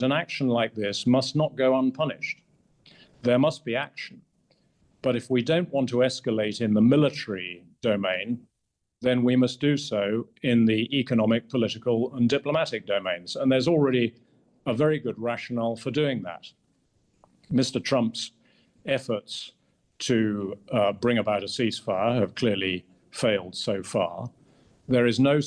an action like this must not go unpunished. There must be action. But if we don't want to escalate in the military domain, then we must do so in the economic, political, and diplomatic domains. And there's already a very good rationale for doing that. Mr. Trump's efforts to bring about a ceasefire have clearly failed so far. There is no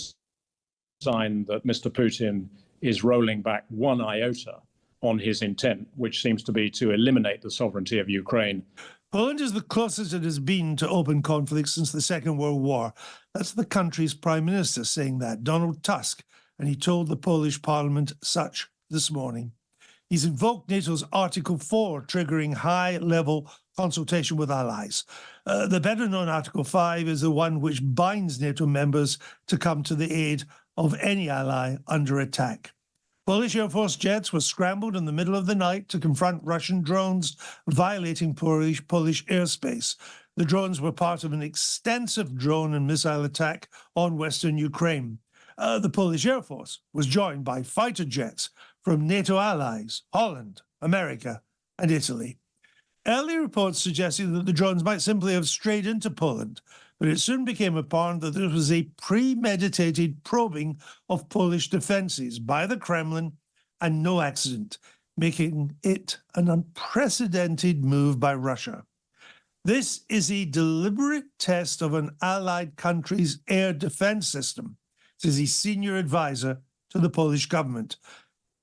sign that Mr. Putin is rolling back one iota on his intent, which seems to be to eliminate the sovereignty of Ukraine. Poland is the closest it has been to open conflict since the Second World War. That's the country's prime minister saying that, Donald Tusk, and he told the Polish parliament such this morning. He's invoked NATO's Article 4, triggering high-level consultation with allies. The better-known Article 5 is the one which binds NATO members to come to the aid of any ally under attack. Polish Air Force jets were scrambled in the middle of the night to confront Russian drones violating Polish airspace. The drones were part of an extensive drone and missile attack on western Ukraine. The Polish Air Force was joined by fighter jets from NATO allies, Holland, America, and Italy. Early reports suggested that the drones might simply have strayed into Poland, but it soon became apparent that this was a premeditated probing of Polish defences by the Kremlin and no accident, making it an unprecedented move by Russia. This is a deliberate test of an allied country's air defence system, says a senior advisor to the Polish government,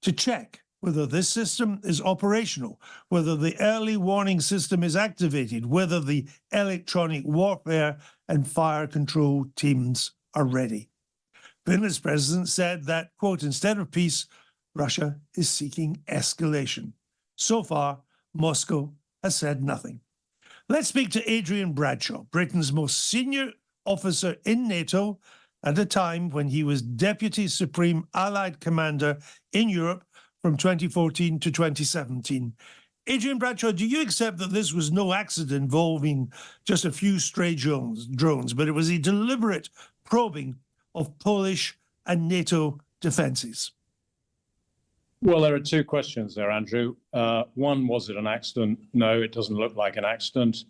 to check whether this system is operational, whether the early warning system is activated, whether the electronic warfare and fire control teams are ready. Finland's president said that, quote, instead of peace, Russia is seeking escalation. So far, Moscow has said nothing. Let's speak to Adrian Bradshaw, Britain's most senior officer in NATO at a time when he was Deputy Supreme Allied Commander in Europe from 2014 to 2017. Adrian Bradshaw, do you accept that this was no accident involving just a few stray drones, but it was a deliberate probing of Polish and NATO defences? Well, there are two questions there, Andrew. One, was it an accident? No, it doesn't look like an accident.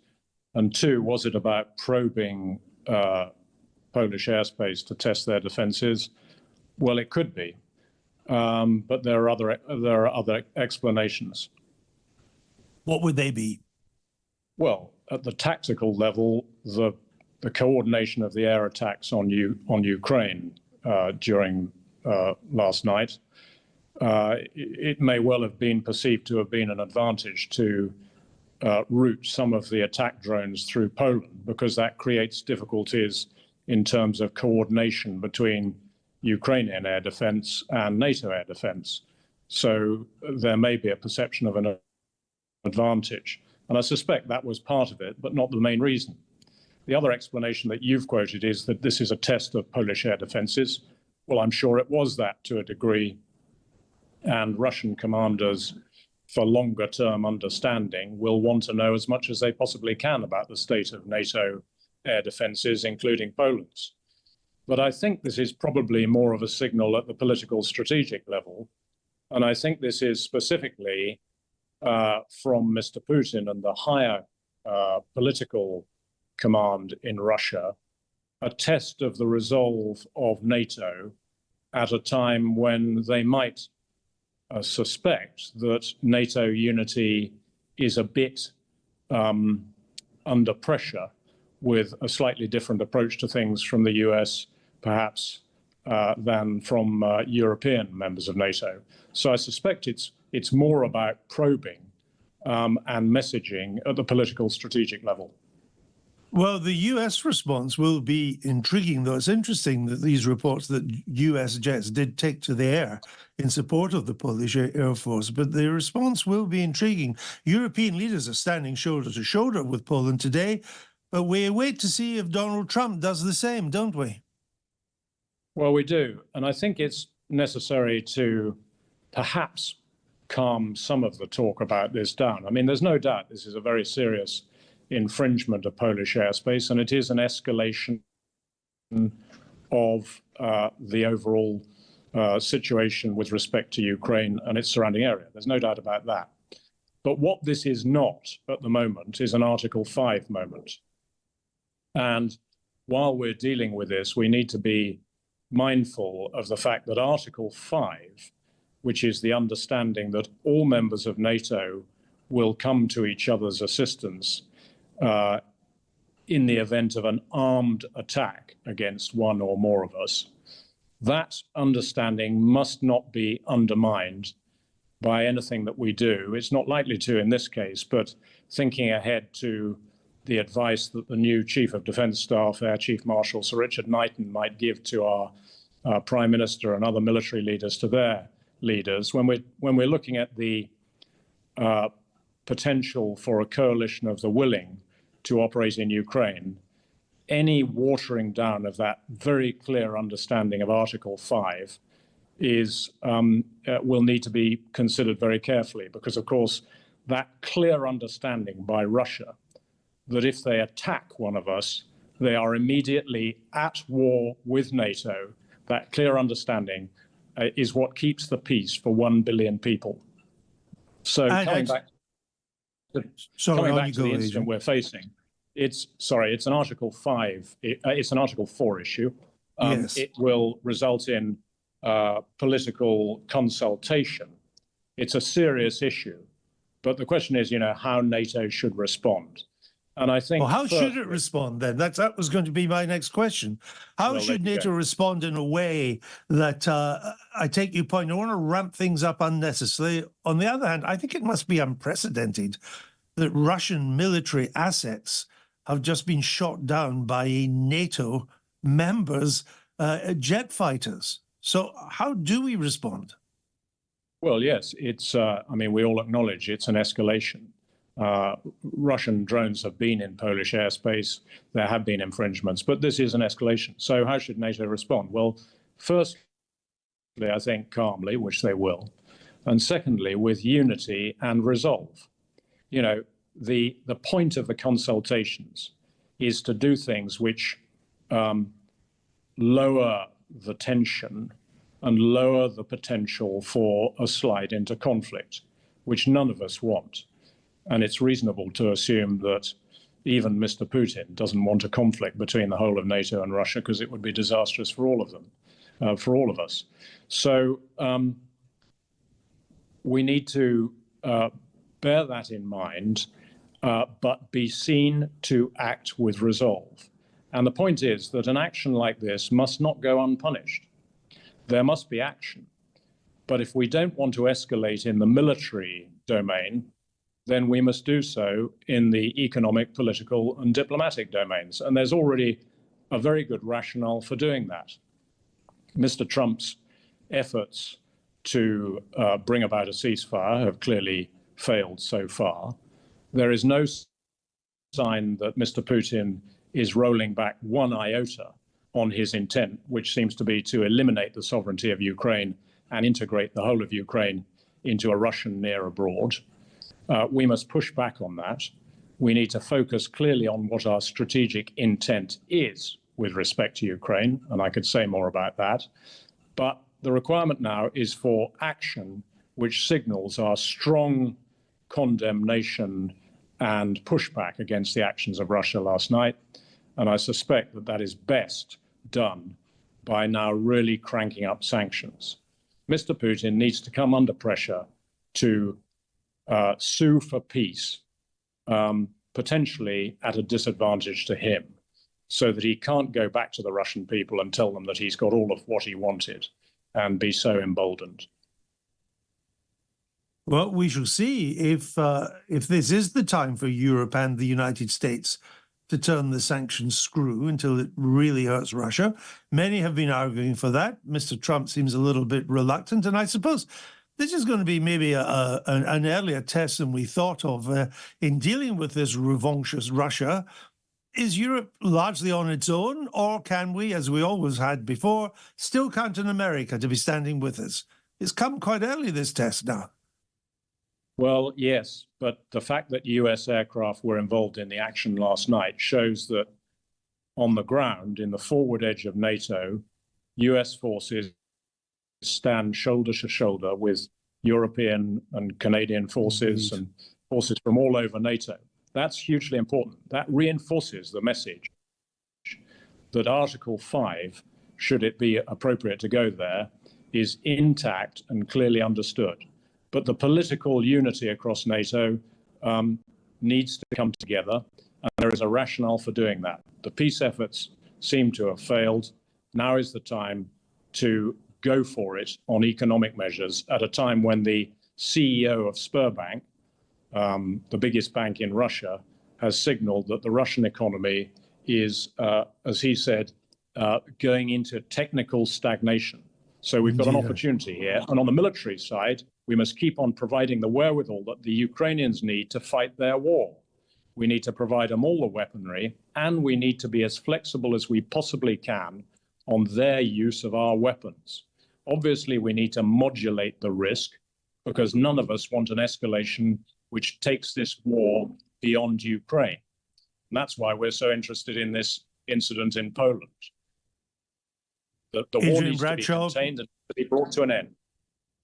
And two, was it about probing Polish airspace to test their defences? Well, it could be. But there are other explanations. What would they be? Well, at the tactical level, the coordination of the air attacks on Ukraine during last night, it may well have been perceived to have been an advantage to route some of the attack drones through Poland, because that creates difficulties in terms of coordination between Ukrainian air defense and NATO air defense. So there may be a perception of an advantage. And I suspect that was part of it, but not the main reason. The other explanation that you've quoted is that this is a test of Polish air defenses. Well, I'm sure it was that to a degree. And Russian commanders, for longer term understanding, will want to know as much as they possibly can about the state of NATO air defenses, including Poland's. But I think this is probably more of a signal at the political strategic level. And I think this is specifically from Mr. Putin and the higher political command in Russia, a test of the resolve of NATO at a time when they might suspect that NATO unity is a bit under pressure, with a slightly different approach to things from the US, perhaps, than from European members of NATO. So I suspect it's more about probing and messaging at the political strategic level. Well, the US response will be intriguing, though. It's interesting that these reports that US jets did take to the air in support of the Polish Air Force, but the response will be intriguing. European leaders are standing shoulder to shoulder with Poland today, but we await to see if Donald Trump does the same, don't we? Well, we do. And I think it's necessary to perhaps calm some of the talk about this down. I mean, there's no doubt this is a very serious infringement of Polish airspace, and it is an escalation of the overall situation with respect to Ukraine and its surrounding area. There's no doubt about that. But what this is not at the moment is an Article 5 moment. And while we're dealing with this, we need to be mindful of the fact that Article 5, which is the understanding that all members of NATO will come to each other's assistance in the event of an armed attack against one or more of us, that understanding must not be undermined by anything that we do. It's not likely to in this case, but thinking ahead to the advice that the new Chief of Defence Staff, Air Chief Marshal Sir Richard Knighton, might give to our Prime Minister and other military leaders to their leaders, when we're looking at the potential for a coalition of the willing to operate in Ukraine, any watering down of that very clear understanding of Article 5 is will need to be considered very carefully, because, of course, that clear understanding by Russia that if they attack one of us, they are immediately at war with NATO, that clear understanding is what keeps the peace for 1 billion people. So coming back to the incident we're facing, it's an Article 5, it's an Article 4 issue. Yes. It will result in political consultation. It's a serious issue, but the question is, how NATO should respond. And I think, well, how should it respond then? That was going to be my next question. How should NATO respond in a way that I take your point, I want to ramp things up unnecessarily. On the other hand, I think it must be unprecedented that Russian military assets have just been shot down by a NATO member's jet fighters. So how do we respond? Well, yes, it's, we all acknowledge it's an escalation. Russian drones have been in Polish airspace. There have been infringements, but this is an escalation. So how should NATO respond? Well, firstly, I think calmly, which they will. And secondly, with unity and resolve. The point of the consultations is to do things which lower the tension and lower the potential for a slide into conflict, which none of us want. And it's reasonable to assume that even Mr. Putin doesn't want a conflict between the whole of NATO and Russia, because it would be disastrous for all of them, for all of us. So we need to bear that in mind, but be seen to act with resolve. And the point is that an action like this must not go unpunished. There must be action. But if we don't want to escalate in the military domain, then we must do so in the economic, political, and diplomatic domains. And there's already a very good rationale for doing that. Mr. Trump's efforts to bring about a ceasefire have clearly failed so far. There is no sign that Mr. Putin is rolling back one iota on his intent, which seems to be to eliminate the sovereignty of Ukraine and integrate the whole of Ukraine into a Russian near abroad. We must push back on that. We need to focus clearly on what our strategic intent is with respect to Ukraine, and I could say more about that. But the requirement now is for action which signals our strong condemnation and pushback against the actions of Russia last night. And I suspect that that is best done by now really cranking up sanctions. Mr. Putin needs to come under pressure to sue for peace, potentially at a disadvantage to him, so that he can't go back to the Russian people and tell them that he's got all of what he wanted and be so emboldened. Well, we shall see if this is the time for Europe and the United States to turn the sanctions screw until it really hurts Russia. Many have been arguing for that. Mr. Trump seems a little bit reluctant, and I suppose this is going to be maybe an earlier test than we thought of in dealing with this revanchist Russia. Is Europe largely on its own, or can we, as we always had before, still count on America to be standing with us? It's come quite early, this test now. Well, yes, but the fact that US aircraft were involved in the action last night shows that on the ground, in the forward edge of NATO, US forces stand shoulder to shoulder with European and Canadian forces and forces from all over NATO. That's hugely important. That reinforces the message that Article 5, should it be appropriate to go there, is intact and clearly understood. But the political unity across NATO needs to come together, and there is a rationale for doing that. The peace efforts seem to have failed. Now is the time to go for it on economic measures at a time when the CEO of Sberbank, the biggest bank in Russia, has signaled that the Russian economy is, as he said, going into technical stagnation. So we've got an opportunity here. And on the military side, we must keep on providing the wherewithal that the Ukrainians need to fight their war. We need to provide them all the weaponry, and we need to be as flexible as we possibly can on their use of our weapons. Obviously, we need to modulate the risk, because none of us want an escalation which takes this war beyond Ukraine. And that's why we're so interested in this incident in Poland. The war needs to be contained and to be brought to an end.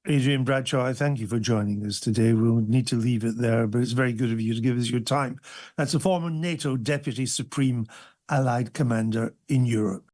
Adrian Bradshaw, I thank you for joining us today. We'll need to leave it there, but it's very good of you to give us your time. That's a former NATO Deputy Supreme Allied Commander in Europe.